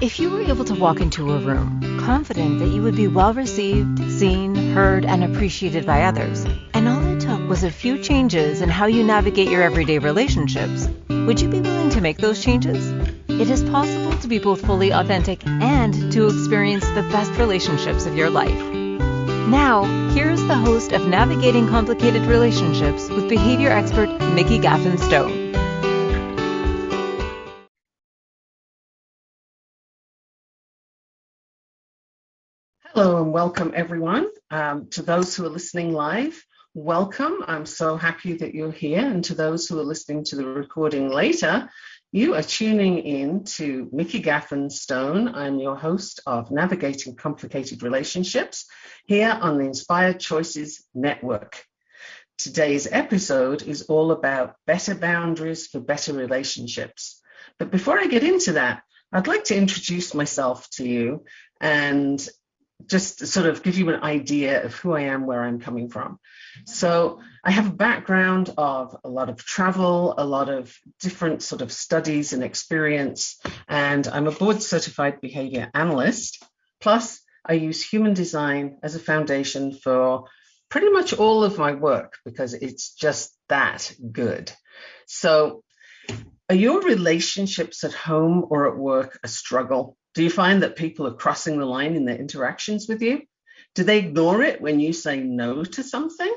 If you were able to walk into a room, confident that you would be well received, seen, heard, and appreciated by others, and all it took was a few changes in how you navigate your everyday relationships, would you be willing to make those changes? It is possible to be both fully authentic and to experience the best relationships of your life. Now, here is the host of Navigating Complicated Relationships with behavior expert Mikki Gaffen Stone. Hello and welcome everyone. To those who are listening live, welcome. I'm so happy that you're here. And to those who are listening to the recording later, you are tuning in to Mikki Gaffen Stone. I'm your host of Navigating Complicated Relationships here on the Inspired Choices Network. Today's episode is all about better boundaries for better relationships. But before I get into that, I'd like to introduce myself to you and just to sort of give you an idea of who I am, where I'm coming from. So I have a background of a lot of travel, a lot of different sort of studies and experience, and I'm a board certified behavior analyst. Plus, I use human design as a foundation for pretty much all of my work because it's just that good. So are your relationships at home or at work a struggle? Do you find that people are crossing the line in their interactions with you? Do they ignore it when you say no to something?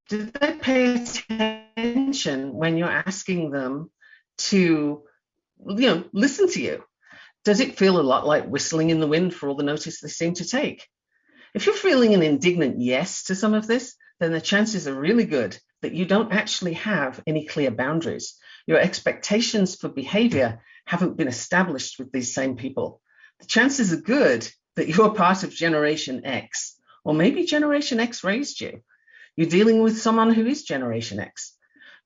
Do they pay attention when you're asking them to, listen to you? Does it feel a lot like whistling in the wind for all the notice they seem to take? If you're feeling an indignant yes to some of this, then the chances are really good that you don't actually have any clear boundaries. Your expectations for behavior haven't been established with these same people. The chances are good that you're part of Generation X, or maybe Generation X raised you. You're dealing with someone who is Generation X.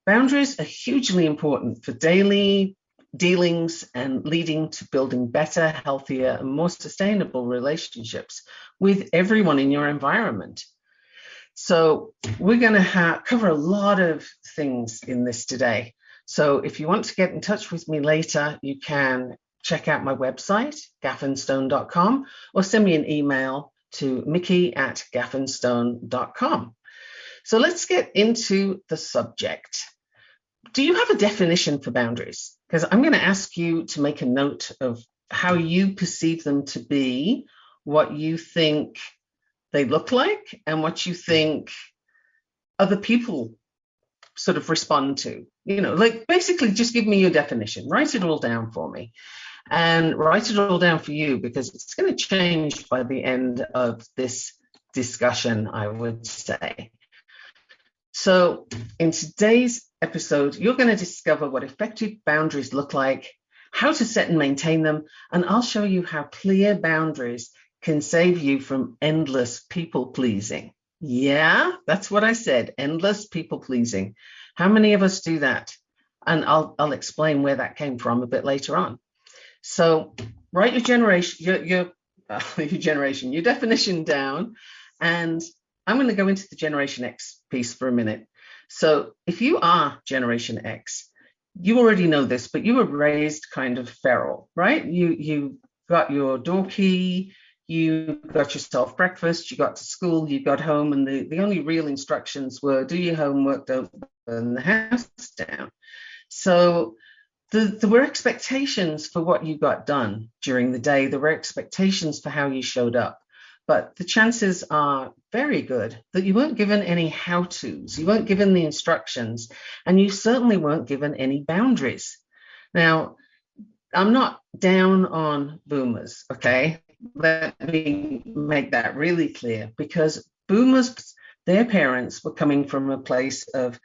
Boundaries are hugely important for daily dealings and leading to building better, healthier, and more sustainable relationships with everyone in your environment. So we're going to cover a lot of things in this today. So if you want to get in touch with me later, you can check out my website, gaffenstone.com, or send me an email to mikki@gaffenstone.com. So let's get into the subject. Do you have a definition for boundaries? Because I'm going to ask you to make a note of how you perceive them to be, what you think they look like, and what you think other people sort of respond to. Like basically just give me your definition, write it all down for me, and write it all down for you because it's going to change by the end of this discussion, I would say. So in today's episode, you're going to discover what effective boundaries look like, how to set and maintain them, and I'll show you how clear boundaries can save you from endless people pleasing. Yeah, that's what I said, endless people pleasing. How many of us do that? And I'll explain where that came from a bit later on. So write your definition down, and I'm going to go into the Generation X piece for a minute. So if you are Generation X, you already know this, but you were raised kind of feral, right? You got your door key, you got yourself breakfast, you got to school, you got home, and the only real instructions were do your homework, don't burn the house down. So there were expectations for what you got done during the day. There were expectations for how you showed up. But the chances are very good that you weren't given any how-tos, you weren't given the instructions, and you certainly weren't given any boundaries. Now, I'm not down on boomers, okay? Let me make that really clear, because boomers, their parents were coming from a place of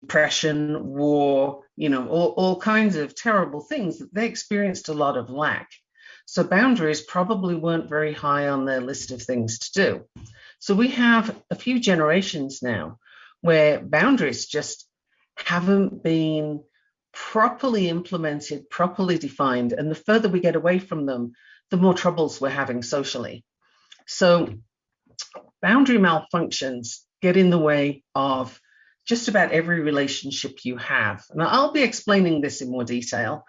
depression, war, all kinds of terrible things that they experienced a lot of lack. So boundaries probably weren't very high on their list of things to do. So we have a few generations now where boundaries just haven't been properly implemented, properly defined. And the further we get away from them, the more troubles we're having socially. So boundary malfunctions get in the way of just about every relationship you have. And I'll be explaining this in more detail.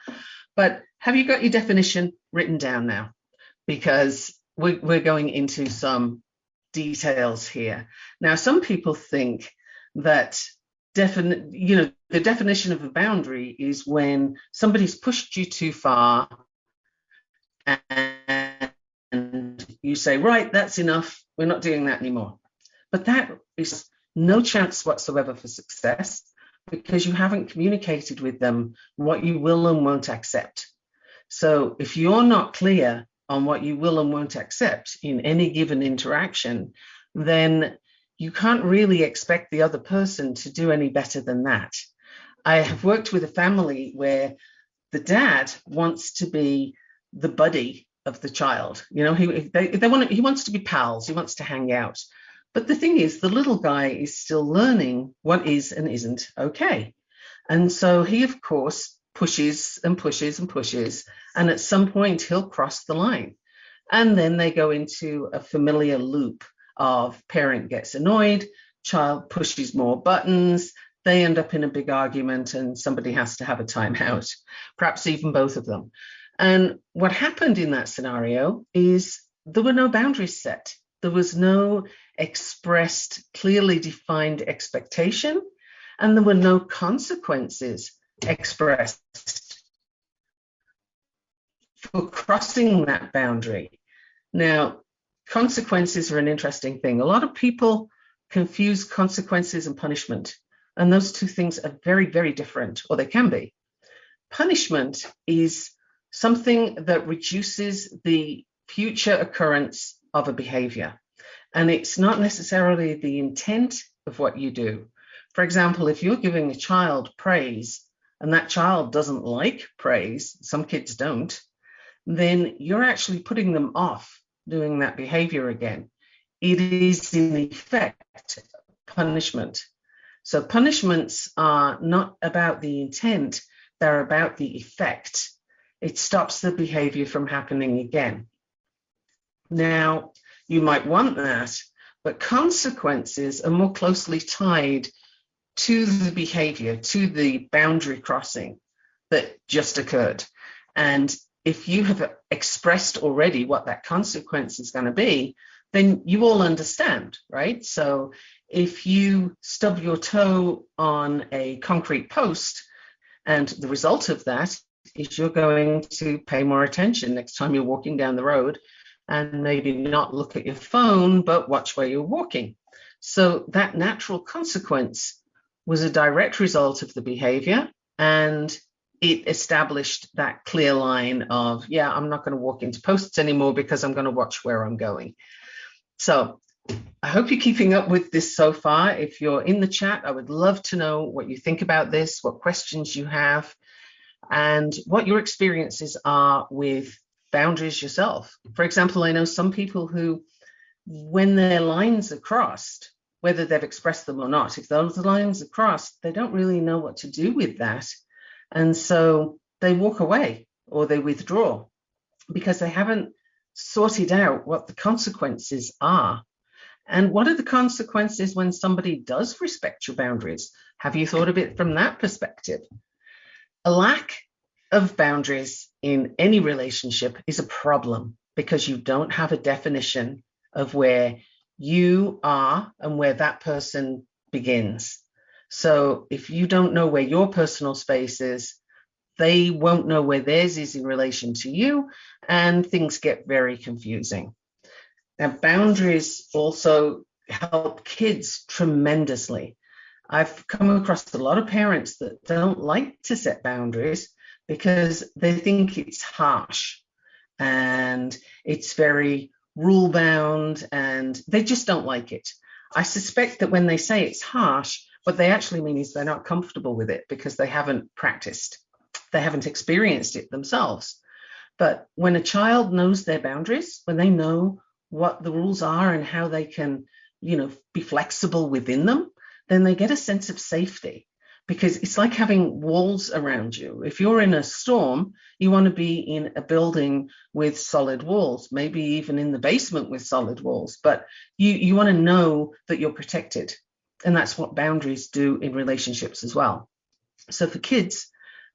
But have you got your definition written down now? Because we're going into some details here. Now, some people think that the definition of a boundary is when somebody's pushed you too far and you say, right, that's enough, we're not doing that anymore. But that is no chance whatsoever for success, because you haven't communicated with them what you will and won't accept. So if you're not clear on what you will and won't accept in any given interaction, then you can't really expect the other person to do any better than that. I have worked with a family where the dad wants to be the buddy of the child. You know, he wants to be pals, he wants to hang out. But the thing is, the little guy is still learning what is and isn't okay. And so he, of course, pushes and pushes and pushes. And at some point, he'll cross the line. And then they go into a familiar loop of parent gets annoyed, child pushes more buttons, they end up in a big argument, and somebody has to have a timeout, perhaps even both of them. And what happened in that scenario is there were no boundaries set. There was no expressed, clearly defined expectation, and there were no consequences expressed for crossing that boundary. Now, consequences are an interesting thing. A lot of people confuse consequences and punishment, and those two things are very, very different, or they can be. Punishment is something that reduces the future occurrence of a behavior, and it's not necessarily the intent of what you do. For example, if you're giving a child praise and that child doesn't like praise, some kids don't, then you're actually putting them off doing that behavior again. It is in effect punishment. So punishments are not about the intent, they're about the effect. It stops the behavior from happening again. Now, you might want that, but consequences are more closely tied to the behavior, to the boundary crossing that just occurred. And if you have expressed already what that consequence is going to be, then you all understand, right? So if you stub your toe on a concrete post, and the result of that is you're going to pay more attention next time you're walking down the road, and maybe not look at your phone, but watch where you're walking. So that natural consequence was a direct result of the behavior, and it established that clear line of, yeah, I'm not going to walk into posts anymore because I'm going to watch where I'm going. So I hope you're keeping up with this so far. If you're in the chat, I would love to know what you think about this, what questions you have, and what your experiences are with boundaries yourself. For example, I know some people who, when their lines are crossed, whether they've expressed them or not, if those lines are crossed, they don't really know what to do with that. And so they walk away or they withdraw because they haven't sorted out what the consequences are. And what are the consequences when somebody does respect your boundaries? Have you thought of it from that perspective? A lack of boundaries in any relationship is a problem because you don't have a definition of where you are and where that person begins. So if you don't know where your personal space is, they won't know where theirs is in relation to you, and things get very confusing. Now, boundaries also help kids tremendously. I've come across a lot of parents that don't like to set boundaries because they think it's harsh and it's very rule bound, and they just don't like it. I suspect that when they say it's harsh, what they actually mean is they're not comfortable with it because they haven't practiced. They haven't experienced it themselves. But when a child knows their boundaries, when they know what the rules are and how they can, be flexible within them, then they get a sense of safety, because it's like having walls around you. If you're in a storm, you want to be in a building with solid walls, maybe even in the basement with solid walls, but you want to know that you're protected. And that's what boundaries do in relationships as well. So for kids,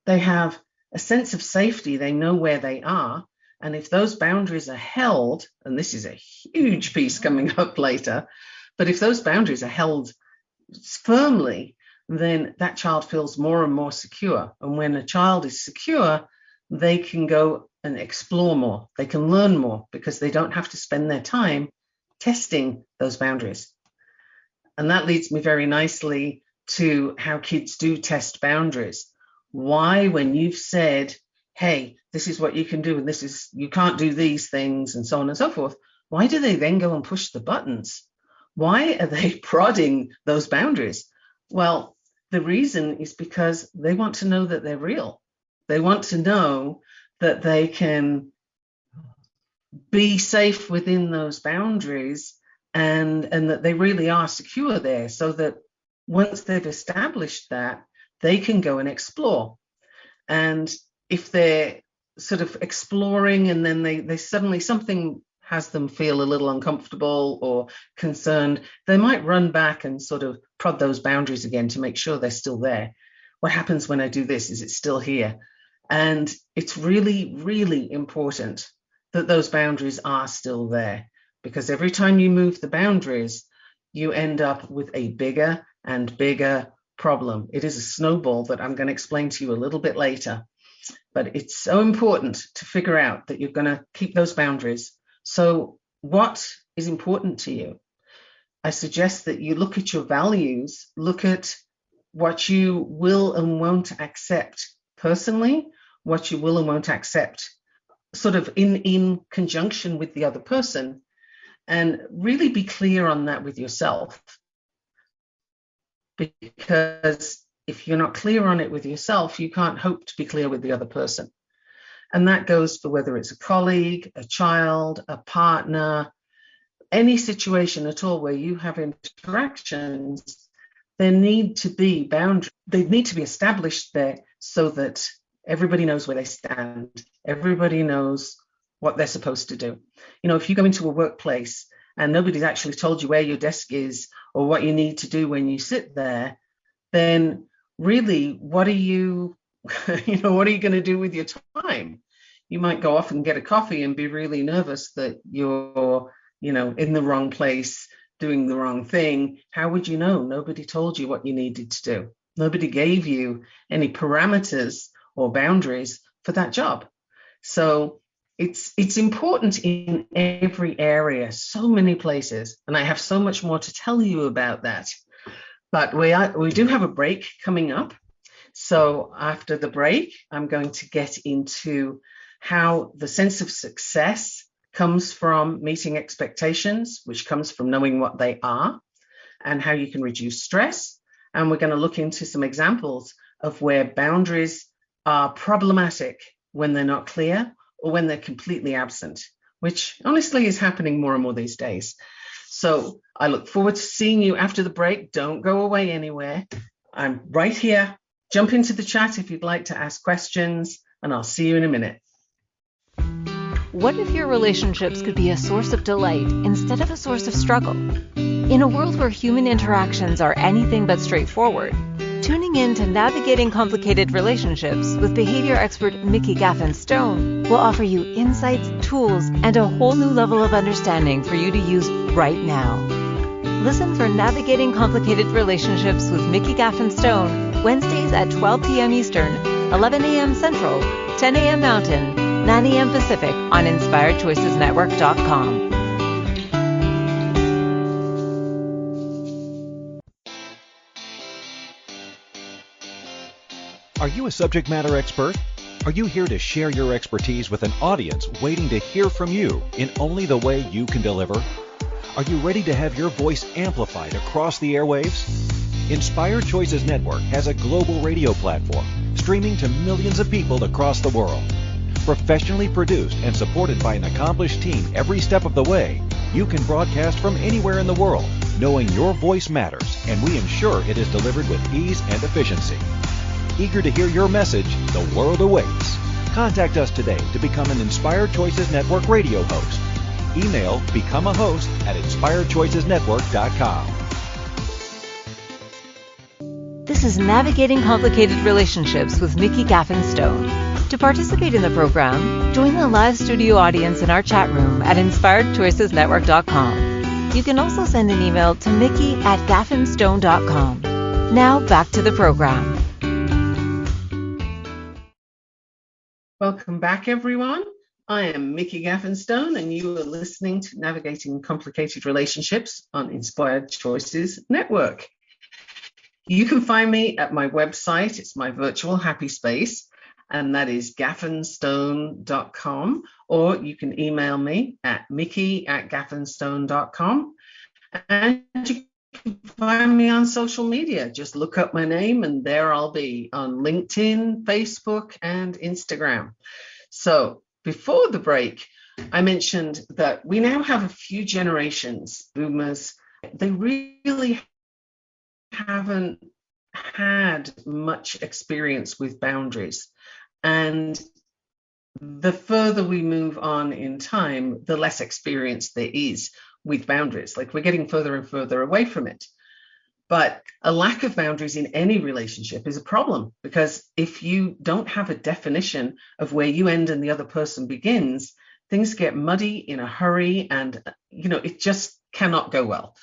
they have a sense of safety. They know where they are. And if those boundaries are held, and this is a huge piece coming up later, but if those boundaries are held firmly, then that child feels more and more secure. And when a child is secure, they can go and explore more. They can learn more because they don't have to spend their time testing those boundaries. And that leads me very nicely to how kids do test boundaries. Why, when you've said, hey, this is what you can do, and this is, you can't do these things, and so on and so forth, why do they then go and push the buttons? Why are they prodding those boundaries? Well, the reason is because they want to know that they're real. They want to know that they can be safe within those boundaries, and that they really are secure there, so that once they've established that, they can go and explore. And if they're sort of exploring and then they suddenly, something has them feel a little uncomfortable or concerned, they might run back and sort of prod those boundaries again to make sure they're still there. What happens when I do this? Is it still here? And it's really, really important that those boundaries are still there, because every time you move the boundaries, you end up with a bigger and bigger problem. It is a snowball that I'm going to explain to you a little bit later. But it's so important to figure out that you're going to keep those boundaries. So what is important to you? I suggest that you look at your values, look at what you will and won't accept personally, what you will and won't accept sort of in conjunction with the other person, and really be clear on that with yourself. Because if you're not clear on it with yourself, you can't hope to be clear with the other person. And that goes for whether it's a colleague, a child, a partner, any situation at all where you have interactions. There need to be boundaries. They need to be established there so that everybody knows where they stand. Everybody knows what they're supposed to do. You know, if you go into a workplace and nobody's actually told you where your desk is or what you need to do when you sit there, then really, what are you what are you going to do with your time? You might go off and get a coffee and be really nervous that you're, in the wrong place, doing the wrong thing. How would you know? Nobody told you what you needed to do. Nobody gave you any parameters or boundaries for that job. So it's important in every area, so many places, and I have so much more to tell you about that. But we do have a break coming up. So after the break, I'm going to get into how the sense of success comes from meeting expectations, which comes from knowing what they are, and how you can reduce stress. And we're going to look into some examples of where boundaries are problematic when they're not clear or when they're completely absent, which honestly is happening more and more these days. So I look forward to seeing you after the break. Don't go away anywhere. I'm right here. Jump into the chat if you'd like to ask questions, and I'll see you in a minute. What if your relationships could be a source of delight instead of a source of struggle? In a world where human interactions are anything but straightforward, tuning in to Navigating Complicated Relationships with behavior expert Mikki Gaffen Stone will offer you insights, tools, and a whole new level of understanding for you to use right now. Listen for Navigating Complicated Relationships with Mikki Gaffen Stone, Wednesdays at 12 p.m. Eastern, 11 a.m. Central, 10 a.m. Mountain, 9 a.m. Pacific on InspiredChoicesNetwork.com. Are you a subject matter expert? Are you here to share your expertise with an audience waiting to hear from you in only the way you can deliver? Are you ready to have your voice amplified across the airwaves? Inspired Choices Network has a global radio platform streaming to millions of people across the world. Professionally produced and supported by an accomplished team every step of the way, you can broadcast from anywhere in the world, knowing your voice matters, and we ensure it is delivered with ease and efficiency. Eager to hear your message, the world awaits. Contact us today to become an Inspired Choices Network radio host. Email becomeahost@inspiredchoicesnetwork.com. This is Navigating Complicated Relationships with Mikki Gaffen Stone. To participate in the program, join the live studio audience in our chat room at inspiredchoicesnetwork.com. You can also send an email to Mikki@gaffenstone.com. Now back to the program. Welcome back, everyone. I am Mikki Gaffen Stone, and you are listening to Navigating Complicated Relationships on Inspired Choices Network. You can find me at my website. It's my virtual happy space, and that is gaffenstone.com, or you can email me at Mikki@gaffenstone.com, and you can find me on social media. Just look up my name, and there I'll be on LinkedIn, Facebook, and Instagram. So before the break, I mentioned that we now have a few generations, boomers. They really haven't had much experience with boundaries. And the further we move on in time, the less experience there is with boundaries. Like, we're getting further and further away from it. But a lack of boundaries in any relationship is a problem, because if you don't have a definition of where you end and the other person begins, things get muddy in a hurry, and it just cannot go well.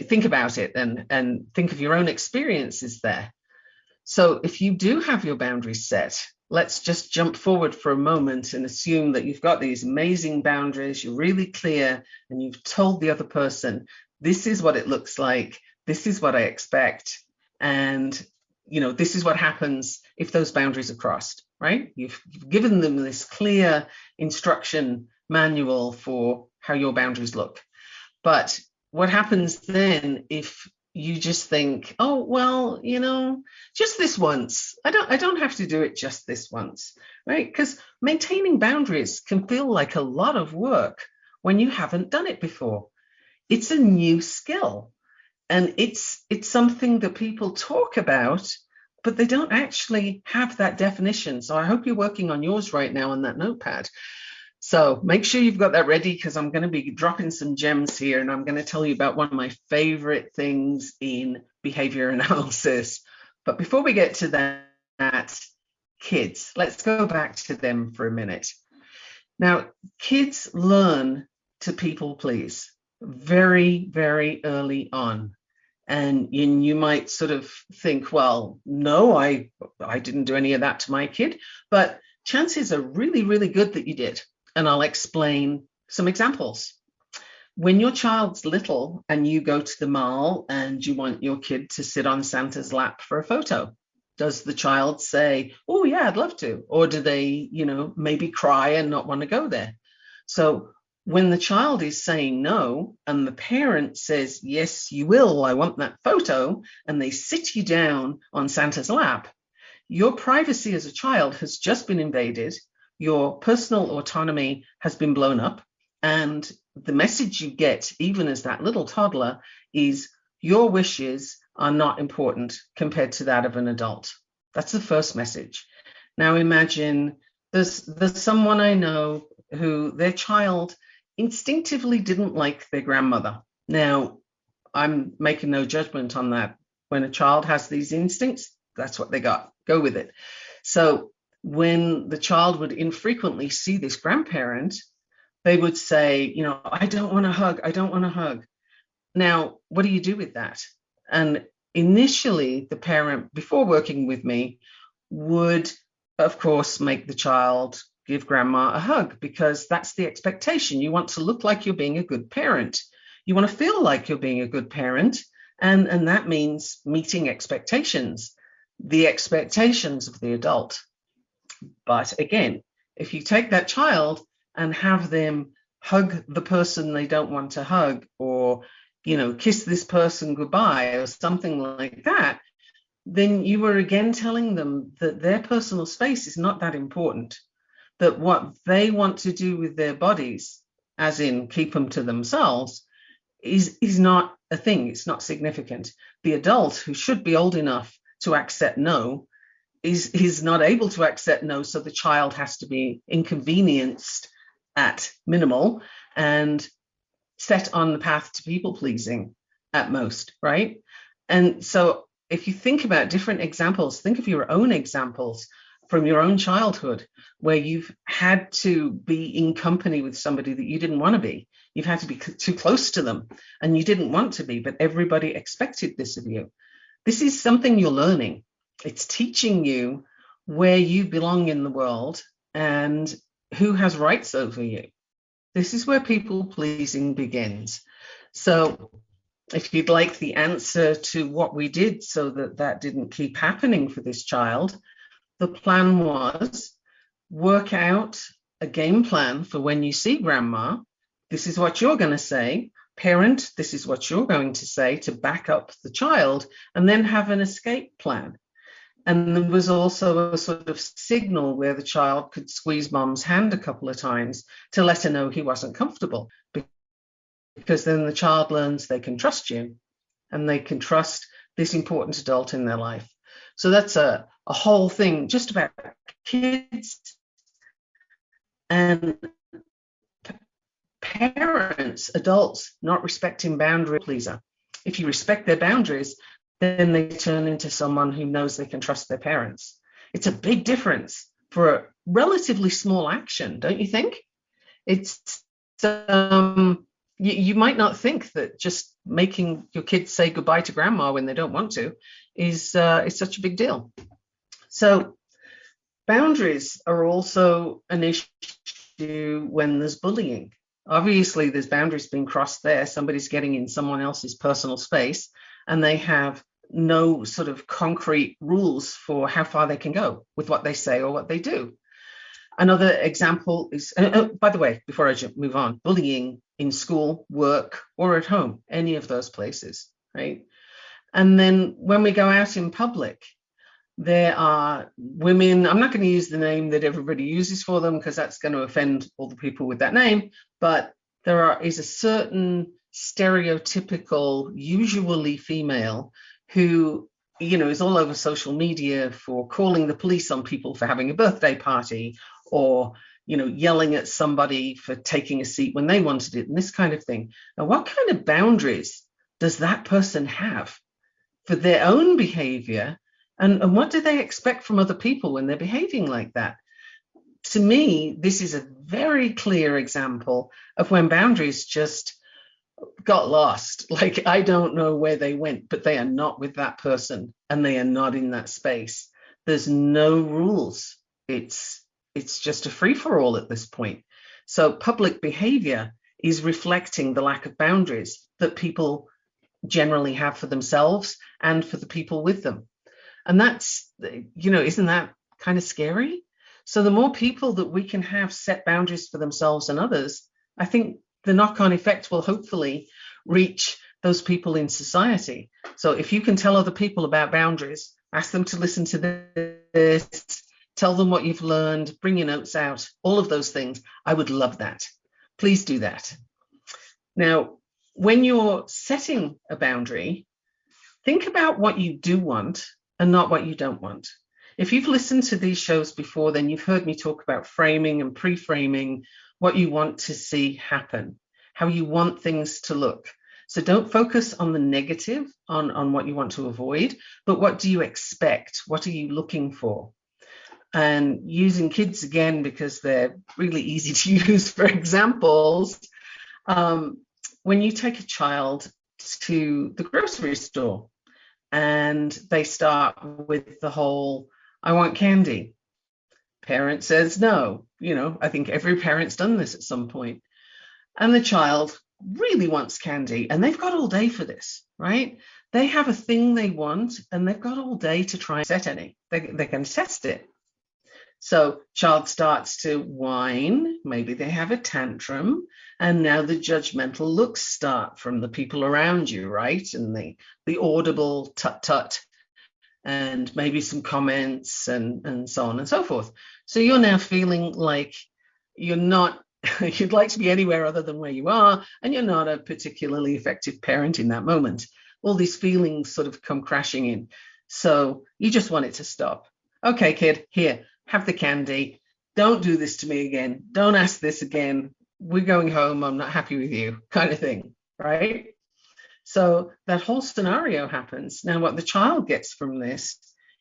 Think about it and think of your own experiences there. So if you do have your boundaries set, let's just jump forward for a moment and assume that you've got these amazing boundaries, you're really clear, and you've told the other person, this is what it looks like, this is what I expect, and this is what happens if those boundaries are crossed, right? You've given them this clear instruction manual for how your boundaries look. But what happens then if you just think, oh, well, just this once. I don't have to do it just this once, right? Because maintaining boundaries can feel like a lot of work when you haven't done it before. It's a new skill, and it's something that people talk about, but they don't actually have that definition. So I hope you're working on yours right now on that notepad. So make sure you've got that ready, because I'm going to be dropping some gems here, and I'm going to tell you about one of my favorite things in behavior analysis. But before we get to that, kids, let's go back to them for a minute. Now, kids learn to people please very, very early on. And you might sort of think, well, no, I didn't do any of that to my kid, but chances are really, really good that you did. And I'll explain some examples. When your child's little and you go to the mall and you want your kid to sit on Santa's lap for a photo, does the child say, oh, yeah, I'd love to? Or do they, maybe cry and not want to go there? So when the child is saying no and the parent says, yes, you will, I want that photo, and they sit you down on Santa's lap, your privacy as a child has just been invaded. Your personal autonomy has been blown up, and the message you get, even as that little toddler, is your wishes are not important compared to that of an adult. That's the first message. Now imagine there's someone I know who their child instinctively didn't like their grandmother. Now, I'm making no judgment on that. When a child has these instincts, that's what they got. Go with it. So when the child would infrequently see this grandparent, they would say, I don't want to hug. I don't want to hug. Now, what do you do with that? And initially, the parent, before working with me, would, of course, make the child give grandma a hug, because that's the expectation. You want to look like you're being a good parent. You want to feel like you're being a good parent. And that means meeting expectations, the expectations of the adult. But again, if you take that child and have them hug the person they don't want to hug, or, kiss this person goodbye, or something like that, then you are again telling them that their personal space is not that important, that what they want to do with their bodies, as in keep them to themselves, is not a thing. It's not significant. The adult, who should be old enough to accept no, is not able to accept no, so the child has to be inconvenienced at minimal and set on the path to people pleasing at most, right? And so if you think about different examples, think of your own examples from your own childhood, where you've had to be in company with somebody that you didn't want to be. You've had to be too close to them and you didn't want to be, but everybody expected this of you. This is something you're learning. It's teaching you where you belong in the world and who has rights over you. This is where people pleasing begins. So if you'd like the answer to what we did so that that didn't keep happening for this child, the plan was work out a game plan for when you see grandma. This is what you're going to say. Parent, this is what you're going to say to back up the child, and then have an escape plan. And there was also a sort of signal where the child could squeeze mom's hand a couple of times to let her know he wasn't comfortable, because then the child learns they can trust you and they can trust this important adult in their life. So that's a whole thing just about kids and parents, adults not respecting boundary pleaser. If you respect their boundaries, then they turn into someone who knows they can trust their parents. It's a big difference for a relatively small action, don't you think? It's you might not think that just making your kids say goodbye to grandma when they don't want to is such a big deal. So boundaries are also an issue when there's bullying. Obviously, there's boundaries being crossed there. Somebody's getting in someone else's personal space, and they have no sort of concrete rules for how far they can go with what they say or what they do. Another example is, by the way, before I move on, bullying in school, work, or at home, any of those places, right? And then when we go out in public, there are women, I'm not going to use the name that everybody uses for them because that's going to offend all the people with that name, but there is a certain stereotypical, usually female, who, you know, is all over social media for calling the police on people for having a birthday party, or, you know, yelling at somebody for taking a seat when they wanted it, and this kind of thing. Now, what kind of boundaries does that person have for their own behavior? And what do they expect from other people when they're behaving like that? To me, this is a very clear example of when boundaries just got lost. Like, I don't know where they went, but they are not with that person and they are not in that space. There's no rules. It's just a free-for-all at this point. So public behavior is reflecting the lack of boundaries that people generally have for themselves and for the people with them. And that's, you know, isn't that kind of scary? So the more people that we can have set boundaries for themselves and others, I think the knock-on effect will hopefully reach those people in society. So if you can tell other people about boundaries, ask them to listen to this, tell them what you've learned, bring your notes out, all of those things, I would love that. Please do that. Now, when you're setting a boundary, think about what you do want and not what you don't want. If you've listened to these shows before, then you've heard me talk about framing and pre-framing, what you want to see happen, how you want things to look. So don't focus on the negative, on what you want to avoid, but what do you expect? What are you looking for? And using kids again, because they're really easy to use for examples, when you take a child to the grocery store and they start with the whole, I want candy. Parent says no. You know, I think every parent's done this at some point. And the child really wants candy, and they've got all day for this, right? They have a thing they want, and they've got all day to try and set any. They can test it. So child starts to whine, maybe they have a tantrum, and now the judgmental looks start from the people around you, right? And the audible tut-tut, and maybe some comments and so on and so forth. So you're now feeling like you're not, you'd like to be anywhere other than where you are, and you're not a particularly effective parent in that moment. All these feelings sort of come crashing in. So you just want it to stop. Okay, kid, here, have the candy. Don't do this to me again. Don't ask this again. We're going home. I'm not happy with you, kind of thing, right? So that whole scenario happens. Now, what the child gets from this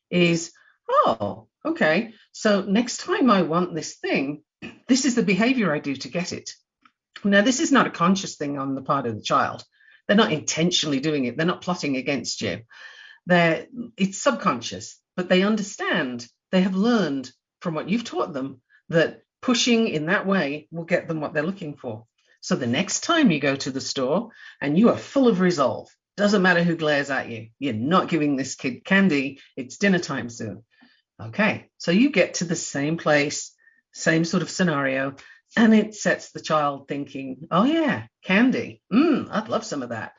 is, oh, okay, so next time I want this thing, this is the behavior I do to get it. Now, this is not a conscious thing on the part of the child. They're not intentionally doing it. They're not plotting against you. It's subconscious, but they understand. They have learned from what you've taught them that pushing in that way will get them what they're looking for. So the next time you go to the store and you are full of resolve, doesn't matter who glares at you, you're not giving this kid candy, it's dinner time soon. Okay, so you get to the same place, same sort of scenario, and it sets the child thinking, oh yeah, candy, I'd love some of that.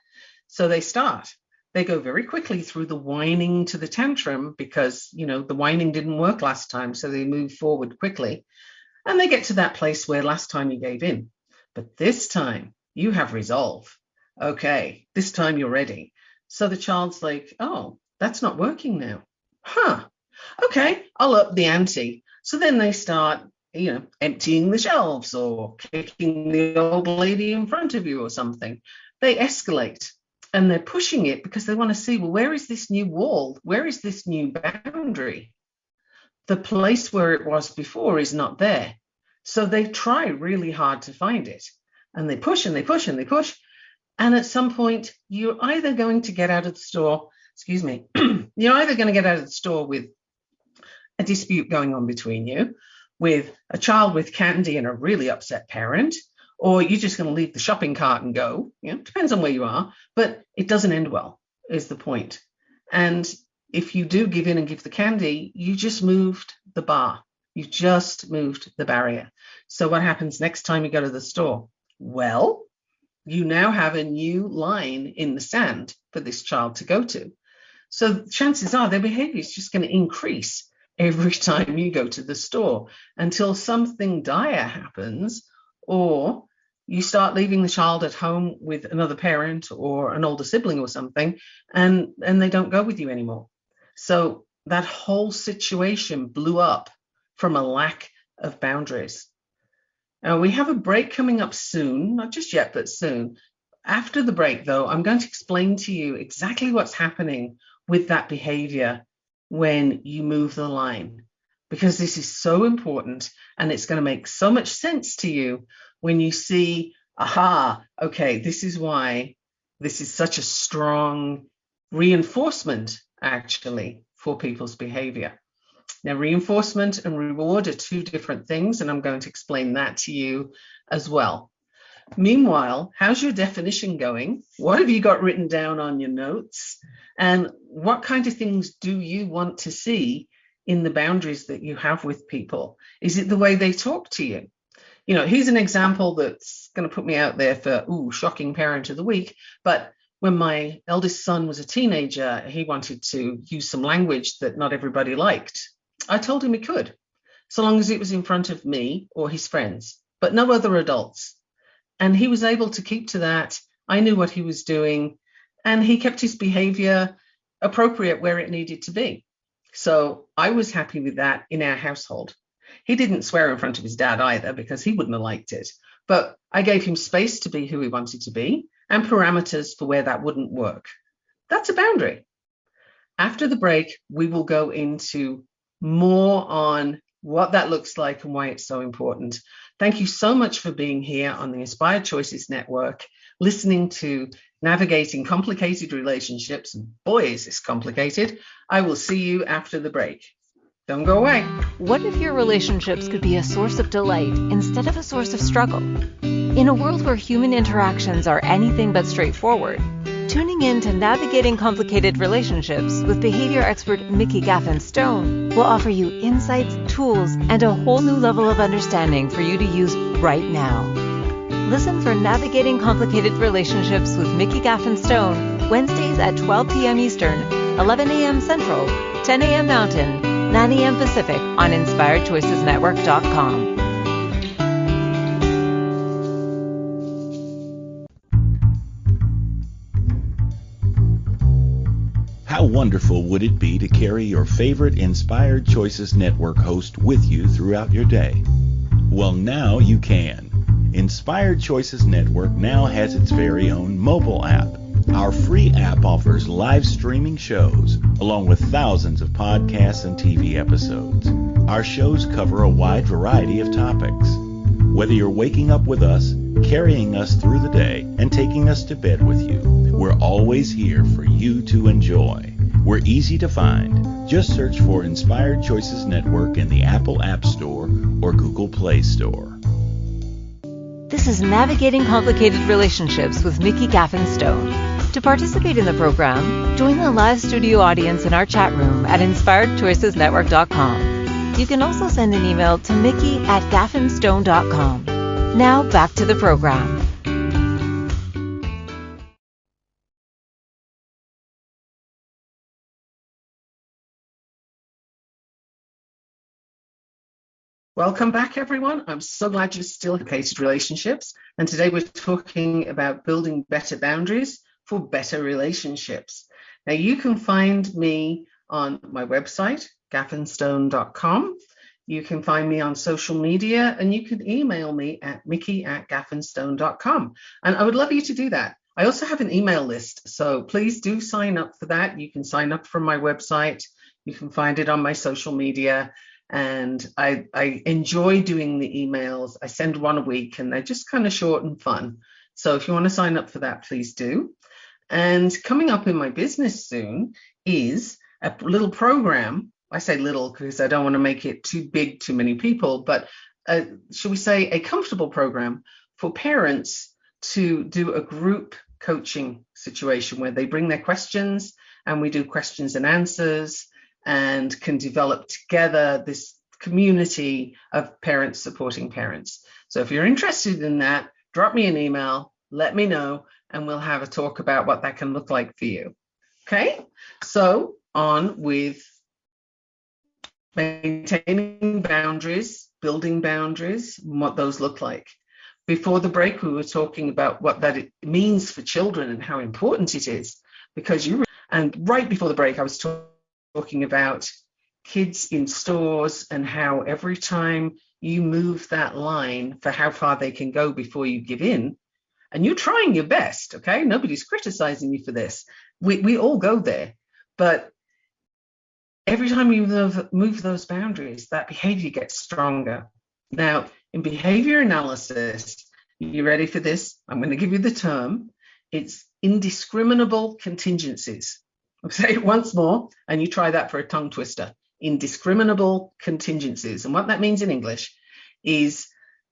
So they start. They go very quickly through the whining to the tantrum because, the whining didn't work last time, so they move forward quickly. And they get to that place where last time you gave in. But this time you have resolve. Okay, this time you're ready. So the child's like, oh, that's not working now. Okay, I'll up the ante. So then they start, emptying the shelves or kicking the old lady in front of you or something. They escalate and they're pushing it because they want to see, well, where is this new wall? Where is this new boundary? The place where it was before is not there. So they try really hard to find it. And they push and they push and they push. And at some point, you're either going to get out of the store, you're either going to get out of the store with a dispute going on between you, with a child with candy and a really upset parent, or you're just going to leave the shopping cart and go. Depends on where you are, but it doesn't end well, is the point. And if you do give in and give the candy, you just moved the bar. You just moved the barrier. So what happens next time you go to the store? Well, you now have a new line in the sand for this child to go to. So chances are their behavior is just going to increase every time you go to the store until something dire happens, or you start leaving the child at home with another parent or an older sibling or something, and they don't go with you anymore. So that whole situation blew up from a lack of boundaries. Now, we have a break coming up soon, not just yet, but soon. After the break, though, I'm going to explain to you exactly what's happening with that behavior when you move the line, because this is so important and it's going to make so much sense to you when you see, okay, this is why this is such a strong reinforcement, actually, for people's behavior. Now, reinforcement and reward are two different things, and I'm going to explain that to you as well. Meanwhile, how's your definition going? What have you got written down on your notes? And what kind of things do you want to see in the boundaries that you have with people? Is it the way they talk to you? Here's an example that's going to put me out there for, shocking parent of the week. But when my eldest son was a teenager, he wanted to use some language that not everybody liked. I told him he could, so long as it was in front of me or his friends, but no other adults. And he was able to keep to that. I knew what he was doing, and he kept his behavior appropriate where it needed to be. So I was happy with that in our household. He didn't swear in front of his dad either, because he wouldn't have liked it. But I gave him space to be who he wanted to be and parameters for where that wouldn't work. That's a boundary. After the break, we will go into more on what that looks like and why it's so important. Thank you so much for being here on the Inspired Choices Network, listening to Navigating Complicated Relationships. Boy, is this complicated. I will see you after the break. Don't go away. What if your relationships could be a source of delight instead of a source of struggle? In a world where human interactions are anything but straightforward, tuning in to Navigating Complicated Relationships with behavior expert Mikki Gaffen Stone will offer you insights, tools, and a whole new level of understanding for you to use right now. Listen for Navigating Complicated Relationships with Mikki Gaffen Stone, Wednesdays at 12 p.m. Eastern, 11 a.m. Central, 10 a.m. Mountain, 9 a.m. Pacific on InspiredChoicesNetwork.com. How wonderful would it be to carry your favorite Inspired Choices Network host with you throughout your day? Well, now you can. Inspired Choices Network now has its very own mobile app. Our free app offers live streaming shows, along with thousands of podcasts and TV episodes. Our shows cover a wide variety of topics. Whether you're waking up with us, carrying us through the day, and taking us to bed with you, we're always here for you to enjoy. We're easy to find. Just search for Inspired Choices Network in the Apple App Store or Google Play Store. This is Navigating Complicated Relationships with Mikki Gaffen Stone. To participate in the program, join the live studio audience in our chat room at inspiredchoicesnetwork.com. You can also send an email to Mikki@gaffenstone.com. Now back to the program. Welcome back, everyone. I'm so glad you're still in complicated relationships. And today we're talking about building better boundaries for better relationships. Now, you can find me on my website, gaffenstone.com. You can find me on social media, and you can email me at Mikki@gaffenstone.com. And I would love you to do that. I also have an email list, so please do sign up for that. You can sign up from my website. You can find it on my social media. And I enjoy doing the emails. I send one a week, and they're just kind of short and fun. So if you want to sign up for that, please do. And coming up in my business soon is a little program. I say little because I don't want to make it too big, too many people, but should we say a comfortable program for parents to do a group coaching situation where they bring their questions and we do questions and answers, and can develop together this community of parents supporting parents. So if you're interested in that, drop me an email, let me know, and we'll have a talk about what that can look like for you. Okay, so on with maintaining boundaries, building boundaries, and what those look like. Before the break, we were talking about what that it means for children and how important it is, because and right before the break, I was talking about kids in stores and how every time you move that line for how far they can go before you give in, and you're trying your best, okay? Nobody's criticizing you for this. We all go there. But every time you move those boundaries, that behavior gets stronger. Now, in behavior analysis, you ready for this? I'm going to give you the term. It's indiscriminable contingencies. I'll say it once more, and you try that for a tongue twister. Indiscriminable contingencies. And what that means in English is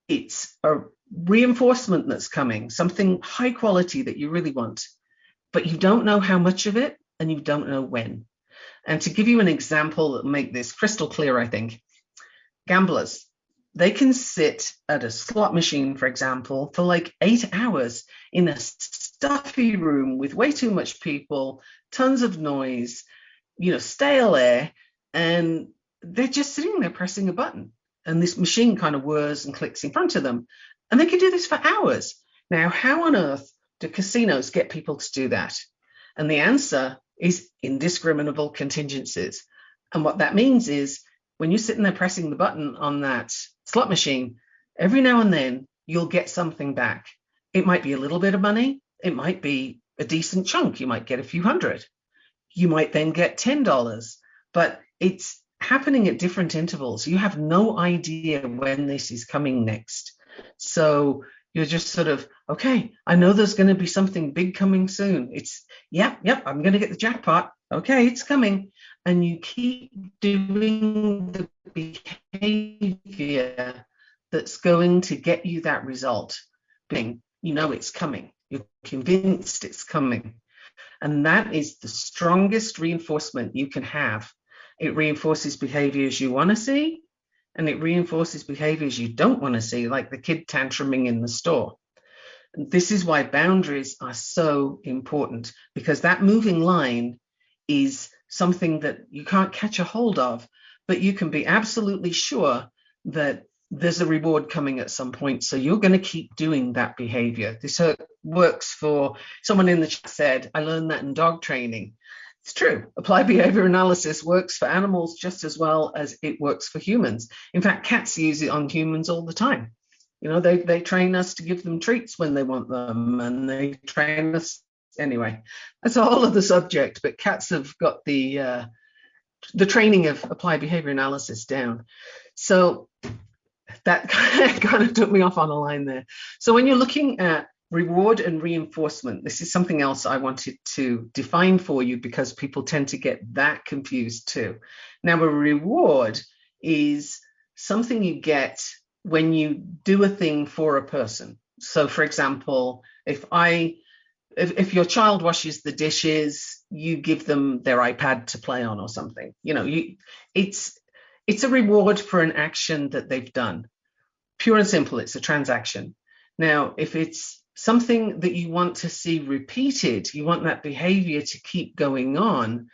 it's a reinforcement that's coming, something high quality that you really want, but you don't know how much of it and you don't know when. And to give you an example that will make this crystal clear, I think, gamblers, they can sit at a slot machine, for example, for like 8 hours in a stuffy room with way too much people, tons of noise, stale air, and they're just sitting there pressing a button. And this machine kind of whirs and clicks in front of them. And they can do this for hours. Now, how on earth do casinos get people to do that? And the answer is indiscriminable contingencies. And what that means is when you're sitting there pressing the button on that slot machine, every now and then you'll get something back. It might be a little bit of money. It might be a decent chunk. You might get a few hundred. You might then get $10, but it's happening at different intervals. You have no idea when this is coming next. So you're just sort of, okay, I know there's going to be something big coming soon. It's, yep, I'm going to get the jackpot. Okay, it's coming. And you keep doing the behavior that's going to get you that result. You know it's coming. You're convinced it's coming. And that is the strongest reinforcement you can have. It reinforces behaviors you want to see, and it reinforces behaviors you don't want to see, like the kid tantruming in the store. And this is why boundaries are so important, because that moving line is something that you can't catch a hold of, but you can be absolutely sure that there's a reward coming at some point. So you're going to keep doing that behavior. This works for someone in the chat said, I learned that in dog training. It's true. Applied behavior analysis works for animals just as well as it works for humans. In fact, cats use it on humans all the time. They train us to give them treats when they want them, and they train us Anyway, that's a whole other subject, but cats have got the training of applied behavior analysis down. So that kind of took me off on a line there. So when you're looking at reward and reinforcement, this is something else I wanted to define for you because people tend to get that confused too. Now, a reward is something you get when you do a thing for a person. So for example, if your child washes the dishes, you give them their iPad to play on or something. It's a reward for an action that they've done. Pure and simple, it's a transaction. Now, if it's something that you want to see repeated, you want that behavior to keep going on,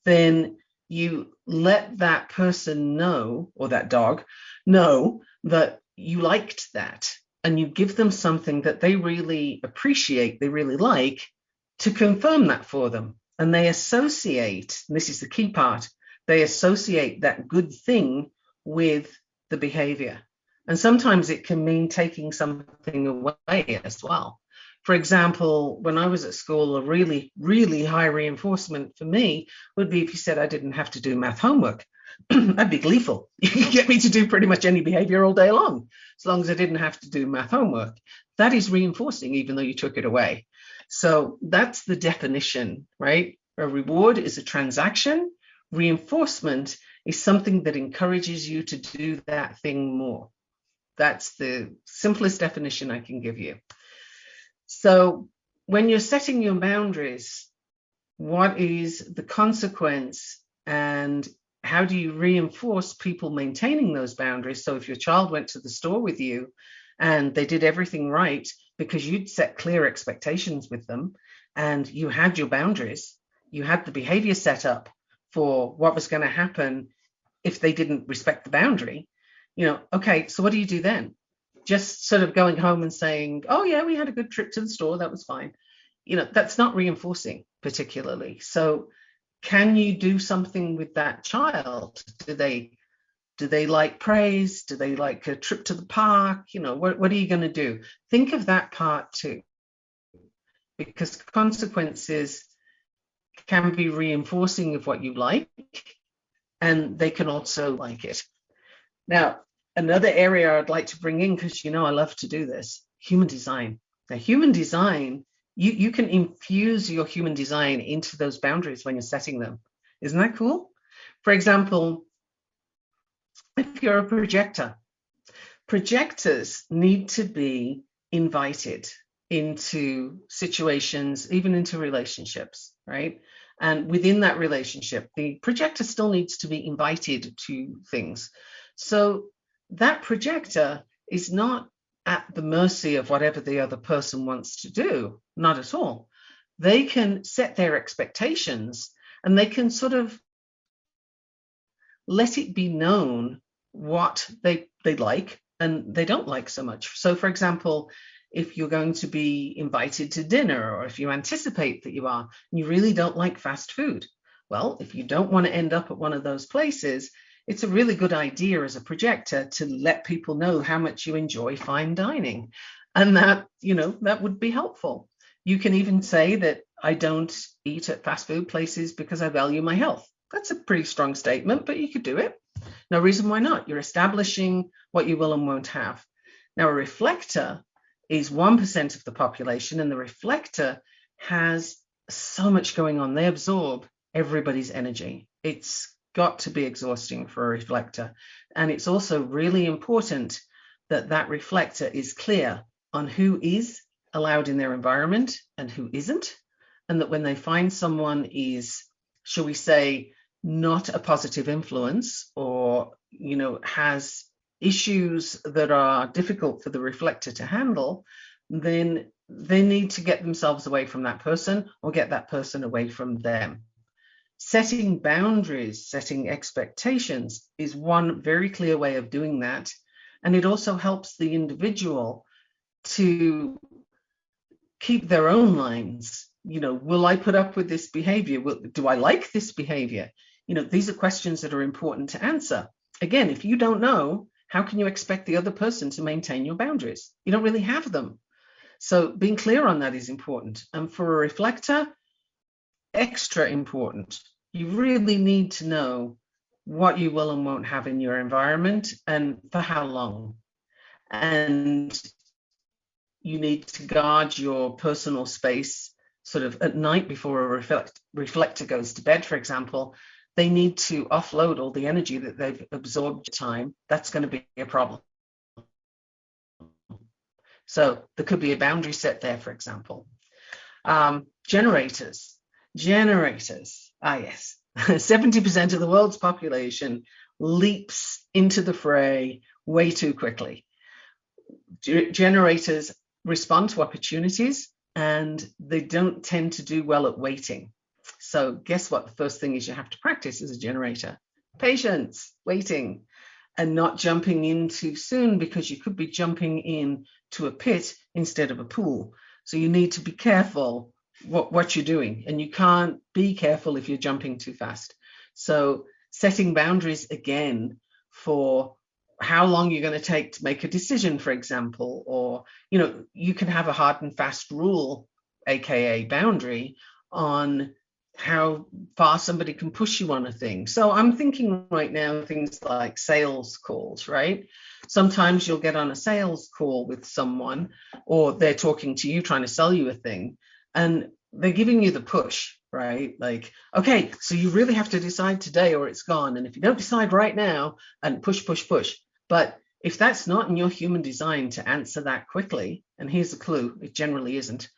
then you let that person know, or that dog know, that you liked that, and you give them something that they really appreciate, they really like, to confirm that for them. And they associate, and this is the key part, they associate that good thing with the behavior. And sometimes it can mean taking something away as well. For example, when I was at school, a really, really high reinforcement for me would be if you said I didn't have to do math homework. I'd be gleeful. You could get me to do pretty much any behavior all day long, as long as I didn't have to do math homework. That is reinforcing, even though you took it away. So that's the definition, right? A reward is a transaction. Reinforcement is something that encourages you to do that thing more. That's the simplest definition I can give you. So when you're setting your boundaries, what is the consequence and how do you reinforce people maintaining those boundaries? So if your child went to the store with you and they did everything right because you'd set clear expectations with them and you had your boundaries, you had the behavior set up for what was going to happen if they didn't respect the boundary, okay, so what do you do then? Just sort of going home and saying, oh yeah, we had a good trip to the store, that was fine. That's not reinforcing particularly. So can you do something with that child? Do they like praise? Do they like a trip to the park? What are you going to do? Think of that part too, because consequences can be reinforcing of what you like, and they can also like it. Now, another area I'd like to bring in, because I love to do this, human design. Now, human design, you can infuse your human design into those boundaries when you're setting them. Isn't that cool? For example, if you're a projector, projectors need to be invited into situations, even into relationships, right? And within that relationship, the projector still needs to be invited to things. So that projector is not at the mercy of whatever the other person wants to do, not at all. They can set their expectations and they can sort of let it be known what they like and they don't like so much. So for example, if you're going to be invited to dinner, or if you anticipate that you are, and you really don't like fast food, well, if you don't want to end up at one of those places, it's a really good idea as a projector to let people know how much you enjoy fine dining. And that would be helpful. You can even say that I don't eat at fast food places because I value my health. That's a pretty strong statement, but you could do it. No reason why not. You're establishing what you will and won't have. Now, a reflector is 1% of the population, and the reflector has so much going on. They absorb everybody's energy. It's got to be exhausting for a reflector. And it's also really important that that reflector is clear on who is allowed in their environment and who isn't. And that when they find someone is, shall we say, not a positive influence, or, has issues that are difficult for the reflector to handle, then they need to get themselves away from that person or get that person away from them. Setting boundaries, setting expectations is one very clear way of doing that. And it also helps the individual to keep their own lines. Will I put up with this behavior? Do I like this behavior? These are questions that are important to answer. Again, if you don't know, how can you expect the other person to maintain your boundaries? You don't really have them. So being clear on that is important. And for a reflector, extra important. You really need to know what you will and won't have in your environment and for how long. And you need to guard your personal space sort of at night before a reflector goes to bed, for example. They need to offload all the energy that they've absorbed time. That's going to be a problem. So there could be a boundary set there, for example. Generators. Yes. 70% of the world's population leaps into the fray way too quickly. Generators respond to opportunities, and they don't tend to do well at waiting. So guess what? The first thing is you have to practice as a generator. Patience, waiting, and not jumping in too soon, because you could be jumping in to a pit instead of a pool. So you need to be careful what you're doing, and you can't be careful if you're jumping too fast. So setting boundaries again for how long you're going to take to make a decision, for example, or you can have a hard and fast rule, aka boundary, on how far somebody can push you on a thing. So I'm thinking right now things like sales calls, right? Sometimes you'll get on a sales call with someone, or they're talking to you trying to sell you a thing, and they're giving you the push, right? Like, okay, so you really have to decide today or it's gone. And if you don't decide right now, and push. But if that's not in your human design to answer that quickly, and here's the clue, it generally isn't,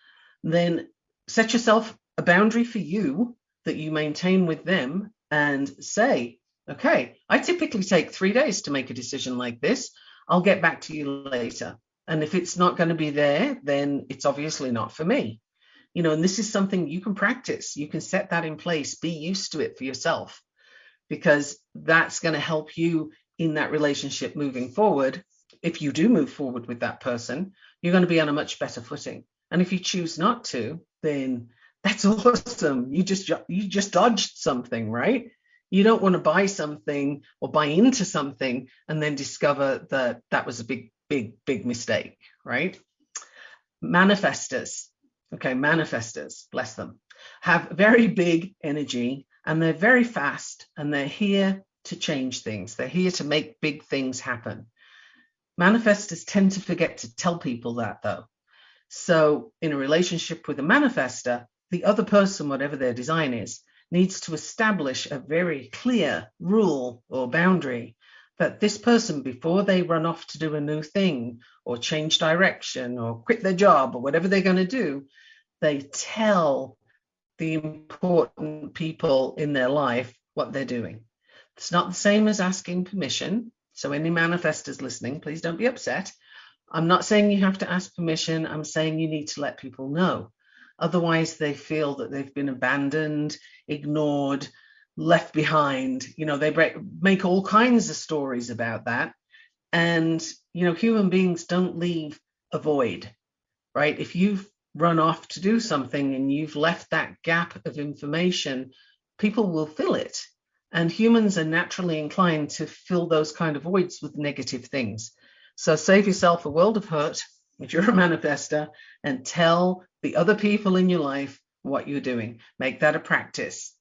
then set yourself a boundary for you that you maintain with them and say, okay, I typically take 3 days to make a decision like this. I'll get back to you later. And if it's not going to be there, then it's obviously not for me. And this is something you can practice. You can set that in place, be used to it for yourself, because that's going to help you in that relationship moving forward. If you do move forward with that person, you're going to be on a much better footing. And if you choose not to, then that's awesome. You just dodged something, right? You don't want to buy something or buy into something and then discover that that was a big mistake, right? Manifestors. Okay, manifestors, bless them, have very big energy, and they're very fast, and they're here to change things. They're here to make big things happen. Manifestors tend to forget to tell people that, though. So in a relationship with a manifestor, the other person, whatever their design is, needs to establish a very clear rule or boundary that this person, before they run off to do a new thing or change direction or quit their job or whatever they're going to do, they tell the important people in their life what they're doing. It's not the same as asking permission. So any manifestors listening, please don't be upset. I'm not saying you have to ask permission. I'm saying you need to let people know. Otherwise, they feel that they've been abandoned, ignored, left behind. They make all kinds of stories about that. And, human beings don't leave a void, right? If you've run off to do something and you've left that gap of information, people will fill it. And humans are naturally inclined to fill those kind of voids with negative things. So save yourself a world of hurt if you're a manifestor, and tell the other people in your life what you're doing. Make that a practice.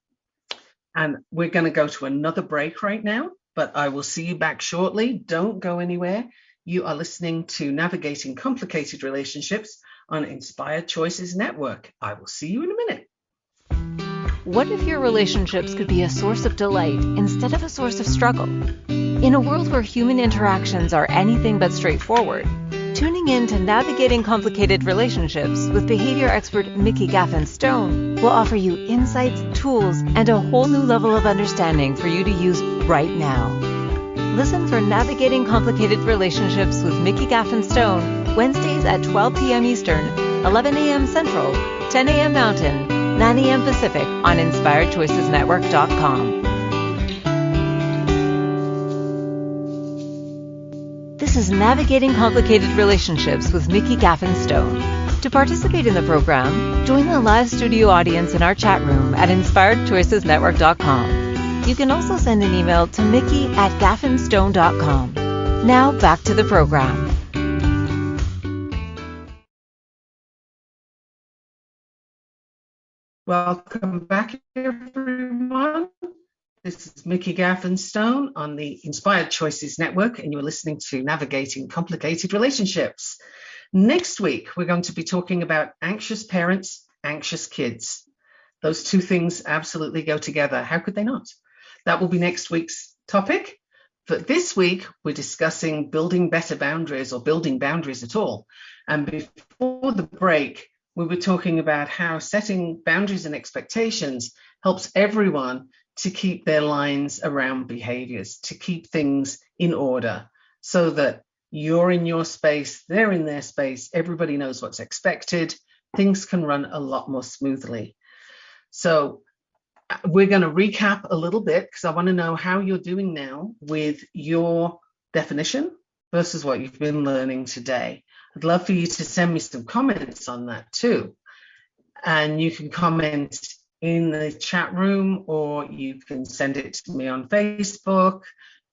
And we're going to go to another break right now, but I will see you back shortly. Don't go anywhere. You are listening to Navigating Complicated Relationships on Inspired Choices Network. I will see you in a minute. What if your relationships could be a source of delight instead of a source of struggle? In a world where human interactions are anything but straightforward, tuning in to Navigating Complicated Relationships with behavior expert Mikki Gaffen Stone will offer you insights, tools, and a whole new level of understanding for you to use right now. Listen for Navigating Complicated Relationships with Mikki Gaffen Stone, Wednesdays at 12 p.m. Eastern, 11 a.m. Central, 10 a.m. Mountain, 9 a.m. Pacific on InspiredChoicesNetwork.com. This is Navigating Complicated Relationships with Mikki Gaffen Stone. To participate in the program, join the live studio audience in our chat room at InspiredChoicesNetwork.com. You can also send an email to Mikki@gaffenstone.com. Now back to the program. Welcome back, everyone. This is Mikki Gaffen Stone on the Inspired Choices Network, and you're listening to Navigating Complicated Relationships. Next week, we're going to be talking about anxious parents, anxious kids. Those two things absolutely go together. How could they not? That will be next week's topic. But this week, we're discussing building better boundaries or building boundaries at all. And before the break, we were talking about how setting boundaries and expectations helps everyone to keep their lines around behaviors, to keep things in order so that you're in your space, they're in their space, everybody knows what's expected, things can run a lot more smoothly. So we're going to recap a little bit because I want to know how you're doing now with your definition versus what you've been learning today. I'd love for you to send me some comments on that too. And you can comment in the chat room, or you can send it to me on Facebook.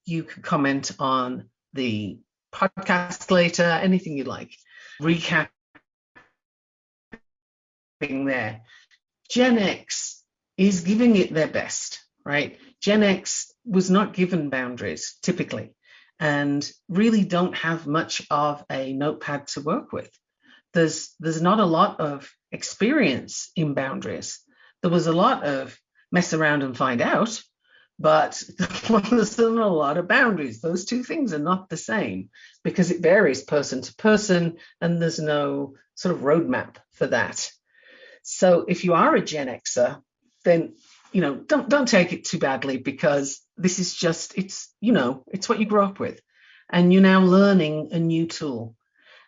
You can comment on the podcast later, anything you like. Recapping there. Gen X is giving it their best, right? Gen X was not given boundaries typically, and really don't have much of a notepad to work with. There's not a lot of experience in boundaries. There was a lot of mess around and find out, but there's not a lot of boundaries. Those two things are not the same because it varies person to person, and there's no sort of roadmap for that. So if you are a Gen Xer, then don't take it too badly, because this is just it's what you grew up with, and you're now learning a new tool,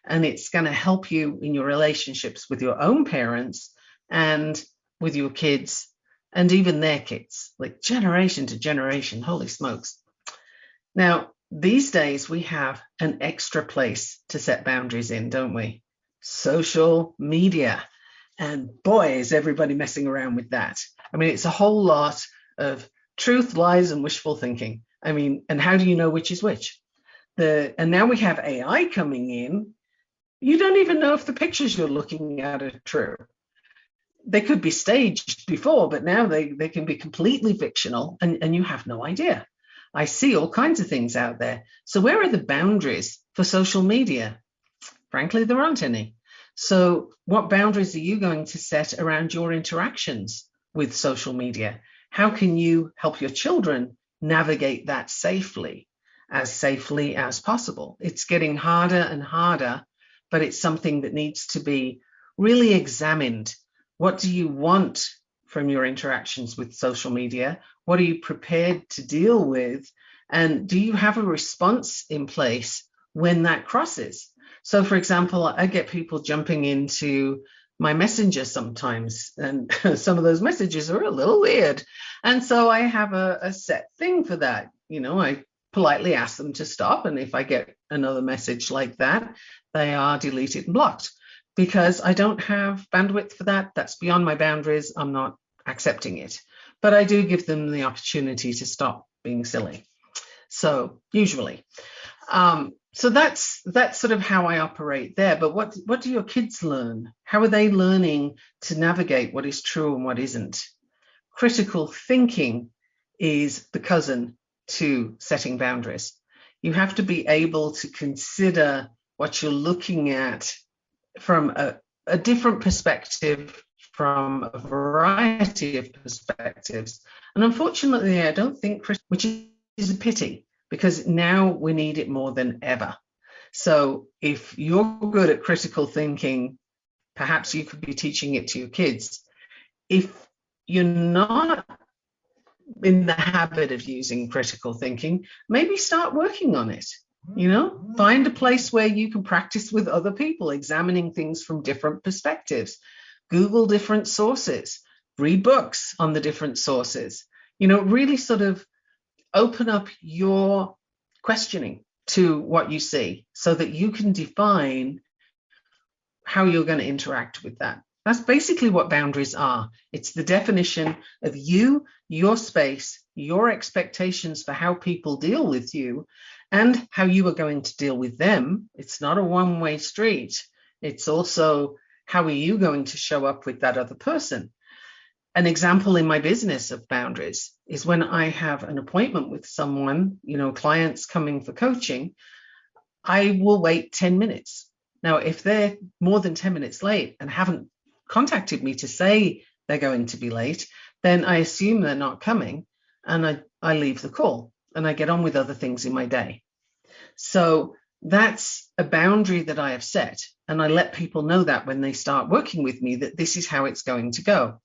and it's going to help you in your relationships with your own parents and with your kids and even their kids, like generation to generation. Holy smokes. Now, these days we have an extra place to set boundaries in, don't we? Social media. And boy, is everybody messing around with that. I mean, it's a whole lot of truth, lies, and wishful thinking. I mean, and how do you know which is which? And now we have AI coming in. You don't even know if the pictures you're looking at are true. They could be staged before, but now they can be completely fictional, and you have no idea. I see all kinds of things out there. So where are the boundaries for social media? Frankly, there aren't any. So what boundaries are you going to set around your interactions with social media? How can you help your children navigate that safely as possible? It's getting harder and harder, but it's something that needs to be really examined. What do you want from your interactions with social media? What are you prepared to deal with? And do you have a response in place when that crosses? So, for example, I get people jumping into my messenger sometimes, and some of those messages are a little weird. And so I have a set thing for that. I politely ask them to stop. And if I get another message like that, they are deleted and blocked, because I don't have bandwidth for that. That's beyond my boundaries. I'm not accepting it. But I do give them the opportunity to stop being silly. So usually. So that's sort of how I operate there. But what do your kids learn? How are they learning to navigate what is true and what isn't? Critical thinking is the cousin to setting boundaries. You have to be able to consider what you're looking at from a different perspective, from a variety of perspectives. And unfortunately, I don't think, which is a pity, because now we need it more than ever. So if you're good at critical thinking, perhaps you could be teaching it to your kids. If you're not in the habit of using critical thinking, maybe start working on it. Find a place where you can practice with other people, examining things from different perspectives. Google different sources, read books on the different sources. Really sort of open up your questioning to what you see so that you can define how you're going to interact with that. That's basically what boundaries are. It's the definition of you, your space, your expectations for how people deal with you, and how you are going to deal with them. It's not a one-way street. It's also, how are you going to show up with that other person? An example in my business of boundaries is when I have an appointment with someone, clients coming for coaching, I will wait 10 minutes. Now, if they're more than 10 minutes late and haven't contacted me to say they're going to be late, then I assume they're not coming, and I leave the call and I get on with other things in my day. So that's a boundary that I have set, and I let people know that when they start working with me, that this is how it's going to go.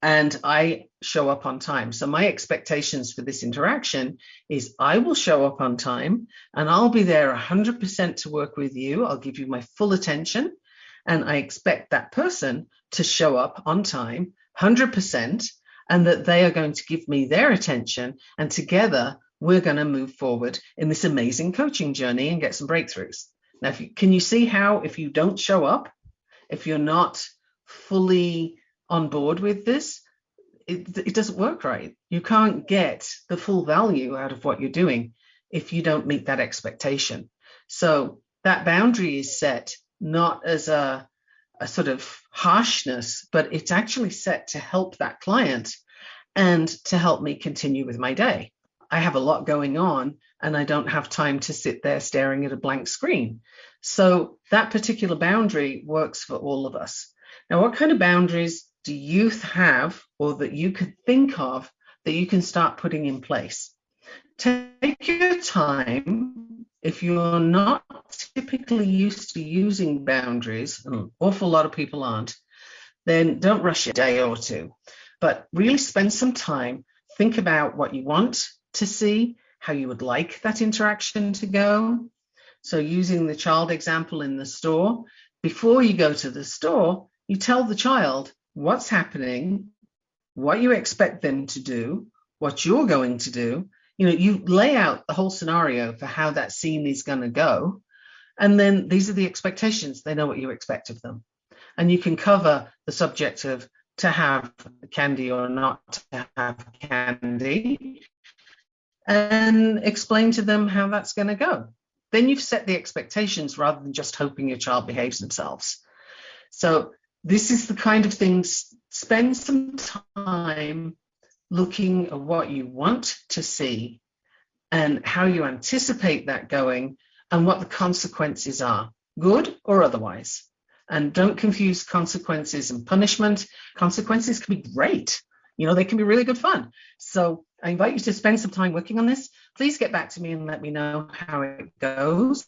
And I show up on time. So my expectations for this interaction is I will show up on time and I'll be there 100% to work with you. I'll give you my full attention. And I expect that person to show up on time, 100%, and that they are going to give me their attention. And together, we're going to move forward in this amazing coaching journey and get some breakthroughs. Now, can you see how if you don't show up, if you're not fully on board with this, it doesn't work right. You can't get the full value out of what you're doing if you don't meet that expectation. So that boundary is set not as a sort of harshness, but it's actually set to help that client and to help me continue with my day. I have a lot going on and I don't have time to sit there staring at a blank screen. So that particular boundary works for all of us. Now, what kind of boundaries do you have, or that you could think of, that you can start putting in place? Take your time. If you're not typically used to using boundaries, an awful lot of people aren't, then don't rush a day or two, but really spend some time. Think about what you want to see, how you would like that interaction to go. So using the child example in the store, before you go to the store, you tell the child what's happening, what you expect them to do, what you're going to do. You lay out the whole scenario for how that scene is going to go. And then these are the expectations. They know what you expect of them. And you can cover the subject of to have candy or not to have candy and explain to them how that's going to go. Then you've set the expectations rather than just hoping your child behaves themselves. So this is the kind of things, spend some time looking at what you want to see and how you anticipate that going and what the consequences are, good or otherwise. And don't confuse consequences and punishment. Consequences can be great. They can be really good fun. So I invite you to spend some time working on this. Please get back to me and let me know how it goes.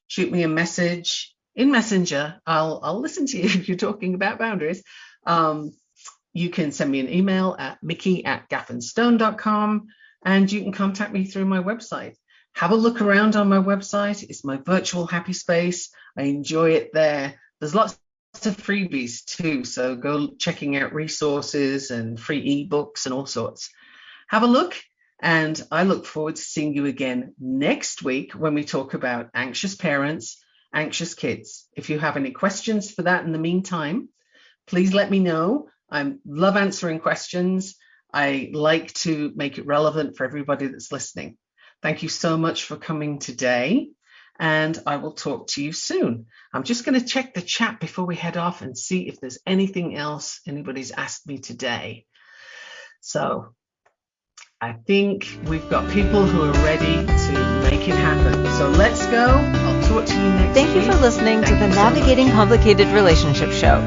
Shoot me a message in Messenger. I'll listen to you if you're talking about boundaries. You can send me an email at mikki@gaffenstone.com, and you can contact me through my website. Have a look around on my website. It's my virtual happy space. I enjoy it there. There's lots of freebies too, so go checking out resources and free ebooks and all sorts. Have a look, and I look forward to seeing you again next week when we talk about anxious parents, anxious kids. If you have any questions for that in the meantime, please let me know. I love answering questions. I like to make it relevant for everybody that's listening. Thank you so much for coming today, and I will talk to you soon. I'm just going to check the chat before we head off and see if there's anything else anybody's asked me today. So I think we've got people who are ready to make it happen. So let's go. I'll talk to you next week. Thank you for listening to the Navigating Complicated Relationship Show.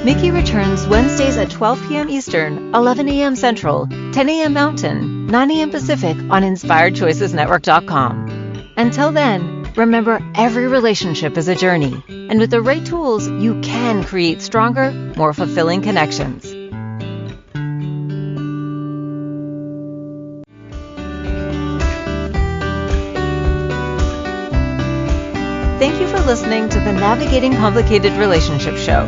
Mikki returns Wednesdays at 12 p.m. Eastern, 11 a.m. Central, 10 a.m. Mountain, 9 a.m. Pacific on InspiredChoicesNetwork.com. Until then, remember every relationship is a journey, and with the right tools, you can create stronger, more fulfilling connections. Thank you for listening to the Navigating Complicated Relationship Show.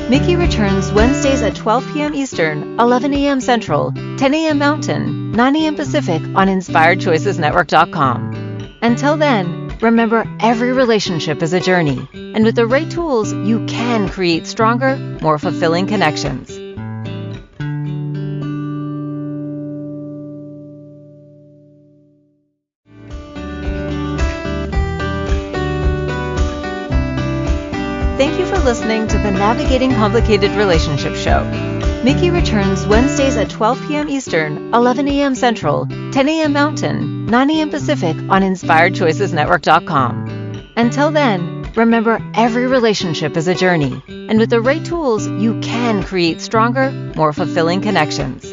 Mikki returns Wednesdays at 12 p.m. Eastern, 11 a.m. Central, 10 a.m. Mountain, 9 a.m. Pacific on InspiredChoicesNetwork.com. Until then, remember every relationship is a journey, and with the right tools, you can create stronger, more fulfilling connections. Thank you for listening to the Navigating Complicated Relationships Show. Mikki returns Wednesdays at 12 p.m. Eastern, 11 a.m. Central, 10 a.m. Mountain, 9 a.m. Pacific on InspiredChoicesNetwork.com. Until then, remember every relationship is a journey, and with the right tools, you can create stronger, more fulfilling connections.